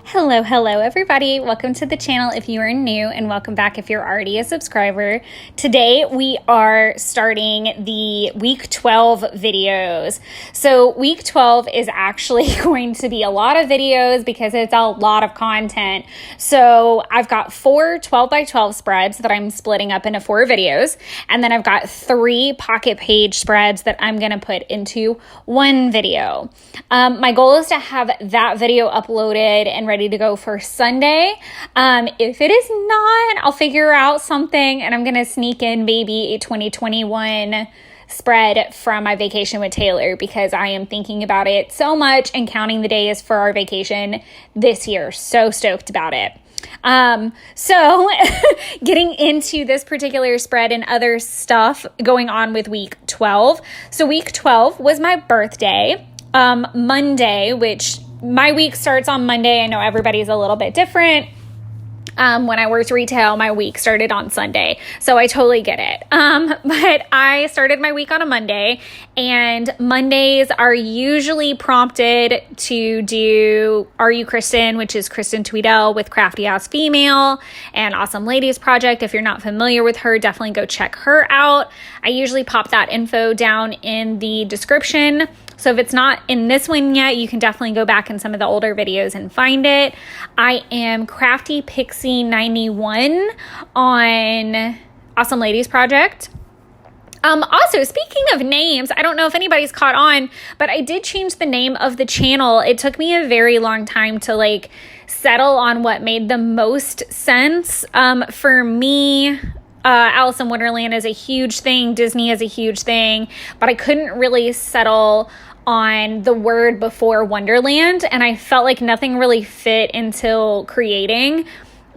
Hello everybody. Welcome to the channel if you are new, and welcome back if you're already a subscriber. Today we are starting the week 12 videos. So week 12 is actually going to be a lot of videos because it's a lot of content. So I've got 4 12 by 12 spreads that I'm splitting up into 4 videos. And then I've got 3 pocket page spreads that I'm going to put into 1 video. My goal is to have that video uploaded and ready to go for Sunday. If it is not, I'll figure out something and I'm going to sneak in maybe a 2021 spread from my vacation with Taylor because I am thinking about it so much and counting the days for our vacation this year. So stoked about it. So getting into this particular spread and other stuff going on with week 12. So week 12 was my birthday. Monday, which my week starts on Monday. I know everybody's a little bit different. When I worked retail, my week started on Sunday. So I totally get it. But I started my week on a Monday, and Mondays are usually prompted to do Are You Kristen, which is Kristen Tweedell with Crafty Ass Female and Awesome Ladies Project. If you're not familiar with her, definitely go check her out. I usually pop that info down in the description. So if it's not in this one yet, you can definitely go back in some of the older videos and find it. I am Crafty Pixie 91 on Awesome Ladies Project. Also, speaking of names, I don't know if anybody's caught on, but I did change the name of the channel. It took me a very long time to settle on what made the most sense. For me, Alice in Wonderland is a huge thing. Disney is a huge thing, but I couldn't really settle on the word before Wonderland, and I felt like nothing really fit until creating,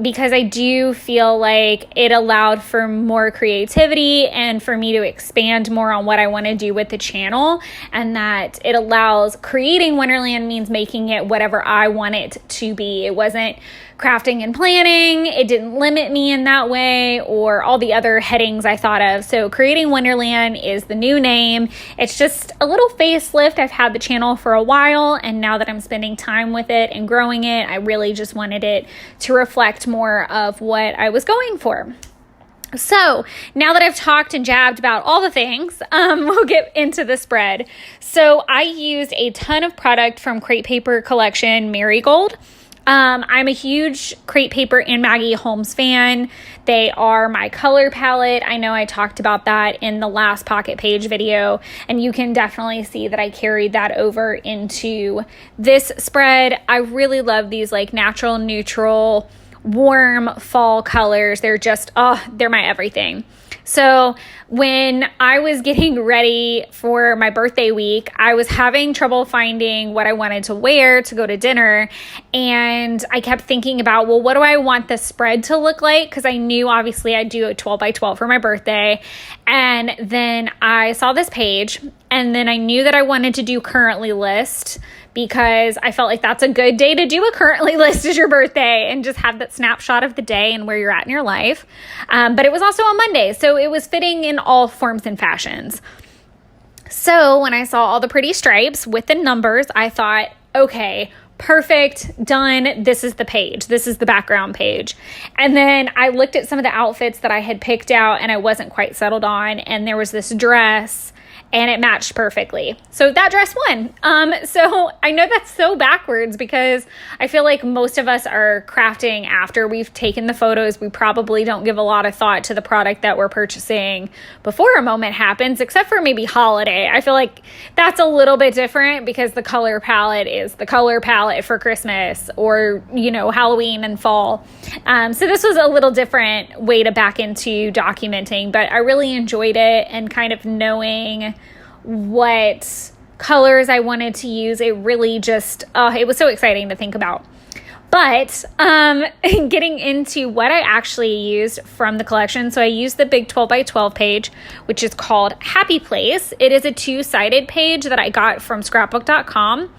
because I do feel like it allowed for more creativity and for me to expand more on what I want to do with the channel, and that it allows creating Wonderland means making it whatever I want it to be. It wasn't crafting and planning. It didn't limit me in that way, or all the other headings I thought of. So Creating Wonderland is the new name. It's just a little facelift. I've had the channel for a while, and now that I'm spending time with it and growing it, I really just wanted it to reflect more of what I was going for. So now that I've talked and jabbed about all the things, we'll get into the spread. So I used a ton of product from Crate Paper Collection Marigold. I'm a huge Crate Paper and Maggie Holmes fan. They are my color palette. I know I talked about that in the last pocket page video, and you can definitely see that I carried that over into this spread. I really love these natural, neutral, warm fall colors. They're just, they're my everything. So when I was getting ready for my birthday week, I was having trouble finding what I wanted to wear to go to dinner. And I kept thinking about, well, what do I want the spread to look like? Because I knew obviously I'd do a 12 by 12 for my birthday. And then I saw this page, and then I knew that I wanted to do currently list, because I felt like that's a good day to do a currently list as your birthday and just have that snapshot of the day and where you're at in your life. But it was also on Monday, so it was fitting in all forms and fashions. So when I saw all the pretty stripes with the numbers, I thought, okay, perfect, done. This is the page. This is the background page. And then I looked at some of the outfits that I had picked out and I wasn't quite settled on. And there was this dress, and it matched perfectly. So that dress won. So I know that's so backwards, because I feel like most of us are crafting after we've taken the photos. We probably don't give a lot of thought to the product that we're purchasing before a moment happens, except for maybe holiday. I feel like that's a little bit different because the color palette is the color palette for Christmas or, Halloween and fall. So this was a little different way to back into documenting, but I really enjoyed it, and kind of knowing what colors I wanted to use. It really just, it was so exciting to think about. But getting into what I actually used from the collection. So I used the big 12 by 12 page, which is called Happy Place. It is a 2-sided page that I got from scrapbook.com.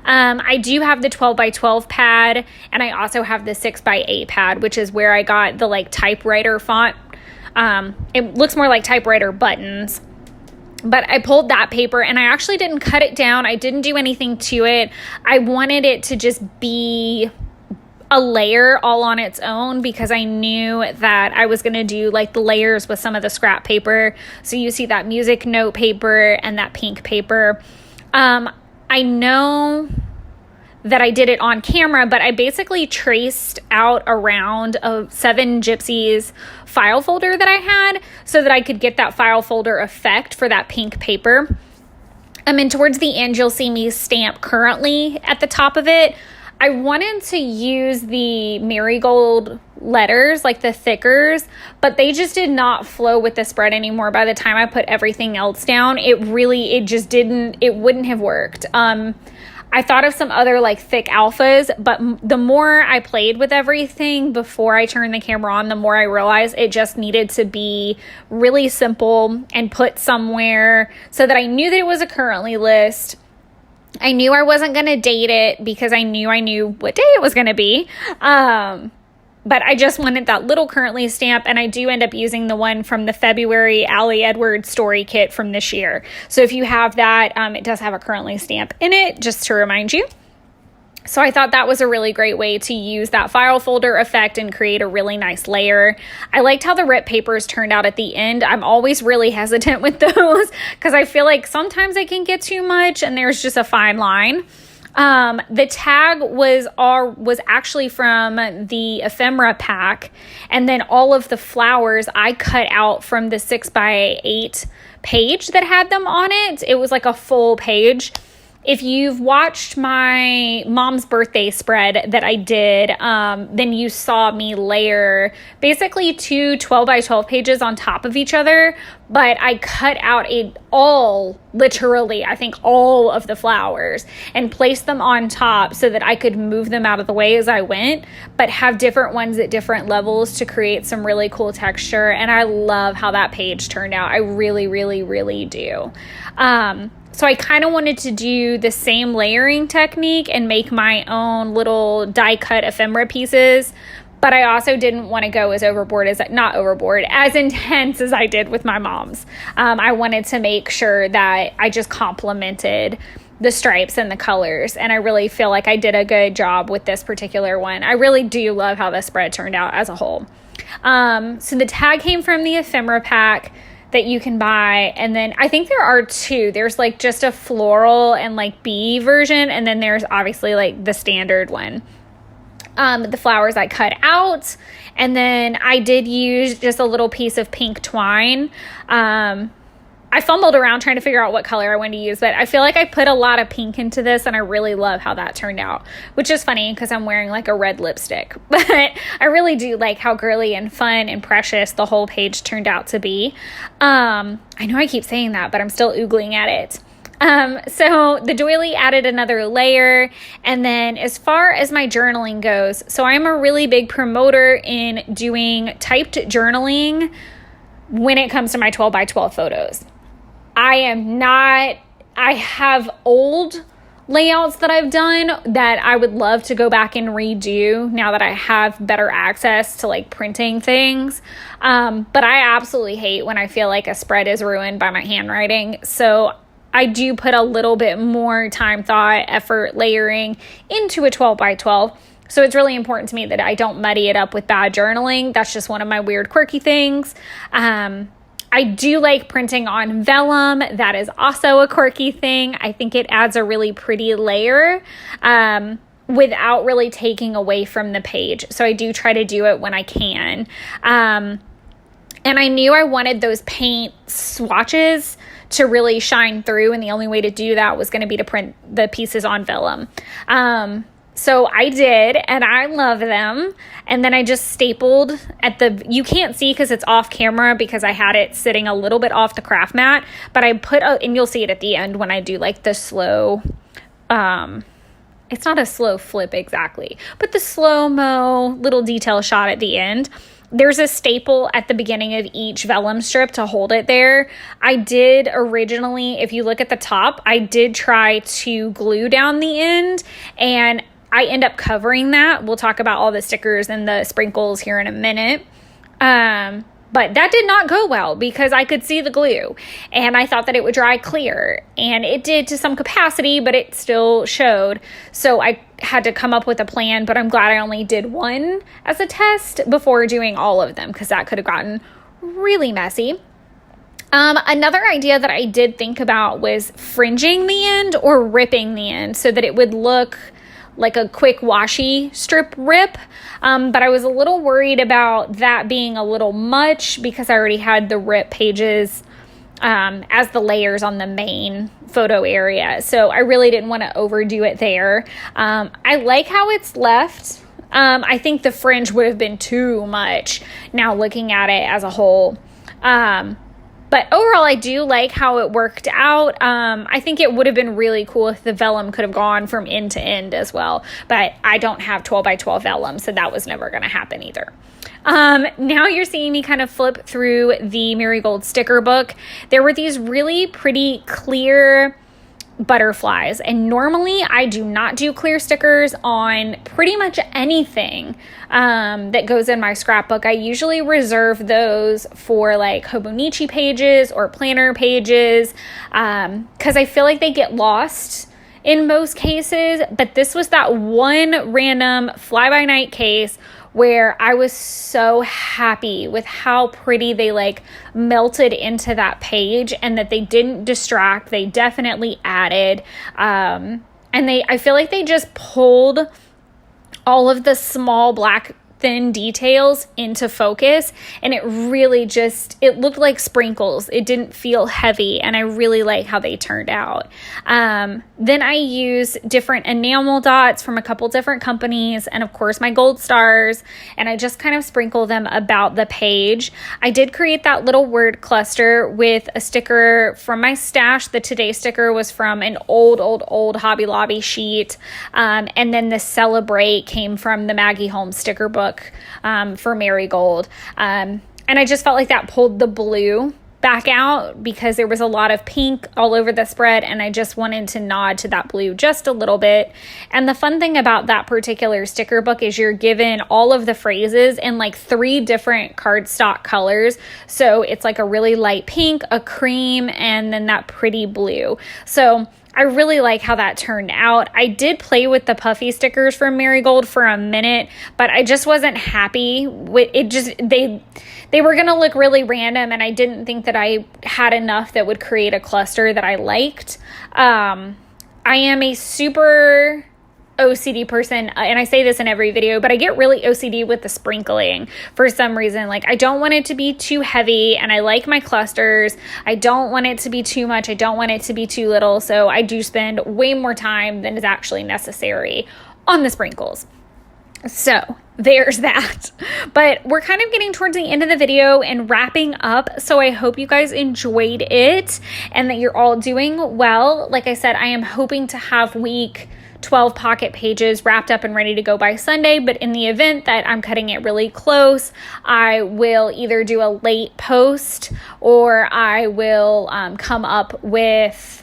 I do have the 12 by 12 pad, and I also have the 6 by 8 pad, which is where I got the typewriter font. It looks more like typewriter buttons. But I pulled that paper, and I actually didn't cut it down. I didn't do anything to it. I wanted it to just be a layer all on its own because I knew that I was going to do like the layers with some of the scrap paper. So you see that music note paper and that pink paper. I know that I did it on camera, but I basically traced out around a 7 Gypsies file folder that I had so that I could get that file folder effect for that pink paper. And towards the end, you'll see me stamp currently at the top of it. I wanted to use the marigold letters, like the thickers, but they just did not flow with the spread anymore. By the time I put everything else down, it wouldn't have worked. I thought of some other like thick alphas, but the more I played with everything before I turned the camera on, the more I realized it just needed to be really simple and put somewhere so that I knew that it was a currently list. I knew I wasn't going to date it because I knew what day it was going to be. But I just wanted that little currently stamp, and I do end up using the one from the February Allie Edwards story kit from this year. So if you have that, it does have a currently stamp in it, just to remind you. So I thought that was a really great way to use that file folder effect and create a really nice layer. I liked how the rip papers turned out at the end. I'm always really hesitant with those because I feel like sometimes I can get too much and there's just a fine line. The tag was actually from the ephemera pack, and then all of the flowers I cut out from the 6x8 page that had them on it. It was like a full page. If you've watched my mom's birthday spread that I did, then you saw me layer basically 2 12x12 pages on top of each other, but I cut out literally, I think all of the flowers and placed them on top so that I could move them out of the way as I went, but have different ones at different levels to create some really cool texture. And I love how that page turned out. I really, really, really do. So I kind of wanted to do the same layering technique and make my own little die cut ephemera pieces, but I also didn't want to go as as intense as I did with my mom's. I wanted to make sure that I just complemented the stripes and the colors, and I really feel like I did a good job with this particular one. I really do love how the spread turned out as a whole. So the tag came from the ephemera pack that you can buy, and then I think there are 2. There's like just a floral and like bee version, and then there's obviously like the standard one. The flowers I cut out, and then I did use just a little piece of pink twine. I fumbled around trying to figure out what color I wanted to use, but I feel like I put a lot of pink into this, and I really love how that turned out, which is funny because I'm wearing like a red lipstick, but I really do like how girly and fun and precious the whole page turned out to be. I know I keep saying that, but I'm still oogling at it. So the doily added another layer. And then as far as my journaling goes, so I'm a really big promoter in doing typed journaling when it comes to my 12x12 photos. I have old layouts that I've done that I would love to go back and redo now that I have better access to like printing things. But I absolutely hate when I feel like a spread is ruined by my handwriting. So I do put a little bit more time, thought, effort, layering into a 12x12. So it's really important to me that I don't muddy it up with bad journaling. That's just one of my weird, quirky things. I do like printing on vellum. That is also a quirky thing. I think it adds a really pretty layer without really taking away from the page. So I do try to do it when I can. And I knew I wanted those paint swatches to really shine through, and the only way to do that was going to be to print the pieces on vellum. So I did, and I love them. And then I just stapled you can't see because it's off camera because I had it sitting a little bit off the craft mat, but I and you'll see it at the end when I do like the slow, it's not a slow flip exactly, but the slow-mo little detail shot at the end. There's a staple at the beginning of each vellum strip to hold it there. I did originally, if you look at the top, I did try to glue down the end, and I end up covering that. We'll talk about all the stickers and the sprinkles here in a minute. But that did not go well because I could see the glue and I thought that it would dry clear, and it did to some capacity, but it still showed. So I had to come up with a plan, but I'm glad I only did one as a test before doing all of them because that could have gotten really messy. Another idea that I did think about was fringing the end or ripping the end so that it would look like a quick washi strip rip. But I was a little worried about that being a little much because I already had the rip pages as the layers on the main photo area. So I really didn't want to overdo it there. I like how it's left. I think the fringe would have been too much now looking at it as a whole. But overall, I do like how it worked out. I think it would have been really cool if the vellum could have gone from end to end as well. But I don't have 12 by 12 vellum, so that was never going to happen either. Now you're seeing me kind of flip through the Marigold sticker book. There were these really pretty clear butterflies, and normally I do not do clear stickers on pretty much anything that goes in my scrapbook. I usually reserve those for like Hobonichi pages or planner pages because I feel like they get lost in most cases, but this was that one random fly-by-night case where I was so happy with how pretty they like melted into that page and that they didn't distract. They definitely added. And I feel like they just pulled all of the small black thin details into focus, and it really it looked like sprinkles. It didn't feel heavy, and I really like how they turned out. Then I use different enamel dots from a couple different companies, and of course my gold stars, and I just kind of sprinkle them about the page. I did create that little word cluster with a sticker from my stash. The Today sticker was from an old Hobby Lobby sheet, and then the Celebrate came from the Maggie Holmes sticker book for Marigold. And I just felt like that pulled the blue back out because there was a lot of pink all over the spread, and I just wanted to nod to that blue just a little bit. And the fun thing about that particular sticker book is you're given all of the phrases in like 3 different cardstock colors. So it's like a really light pink, a cream, and then that pretty blue. So I really like how that turned out. I did play with the puffy stickers from Marigold for a minute, but I just wasn't happy with it. They were going to look really random, and I didn't think that I had enough that would create a cluster that I liked. I am a super OCD person, and I say this in every video, but I get really OCD with the sprinkling for some reason. Like, I don't want it to be too heavy, and I like my clusters. I don't want it to be too much. I don't want it to be too little. So I do spend way more time than is actually necessary on the sprinkles. So there's that. But we're kind of getting towards the end of the video and wrapping up. So I hope you guys enjoyed it and that you're all doing well. Like I said, I am hoping to have week 12 pocket pages wrapped up and ready to go by Sunday, but in the event that I'm cutting it really close, I will either do a late post or I will come up with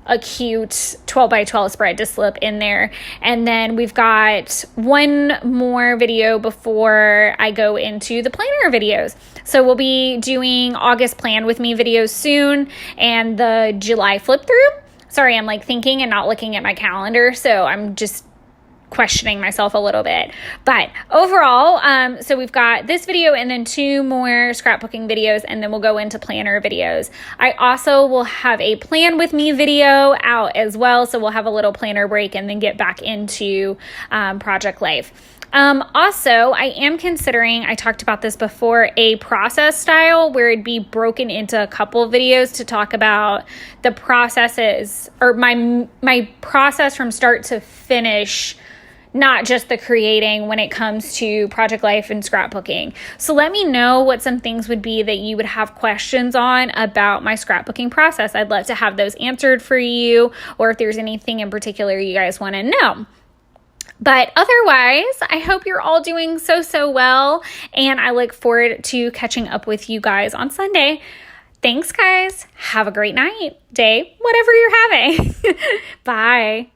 a cute 12 by 12 spread to slip in there. And then we've got one more video before I go into the planner videos. So we'll be doing August plan with me videos soon and the July flip through. Sorry, I'm like thinking and not looking at my calendar, so I'm just questioning myself a little bit. But overall, so we've got this video and then 2 more scrapbooking videos, and then we'll go into planner videos. I also will have a plan with me video out as well, so we'll have a little planner break and then get back into project life. Also, I am considering, I talked about this before, a process style where it'd be broken into a couple videos to talk about the processes or my process from start to finish, not just the creating when it comes to project life and scrapbooking. So let me know what some things would be that you would have questions on about my scrapbooking process. I'd love to have those answered for you, or if there's anything in particular you guys want to know. But otherwise, I hope you're all doing so well, and I look forward to catching up with you guys on Sunday. Thanks, guys. Have a great night, day, whatever you're having. Bye.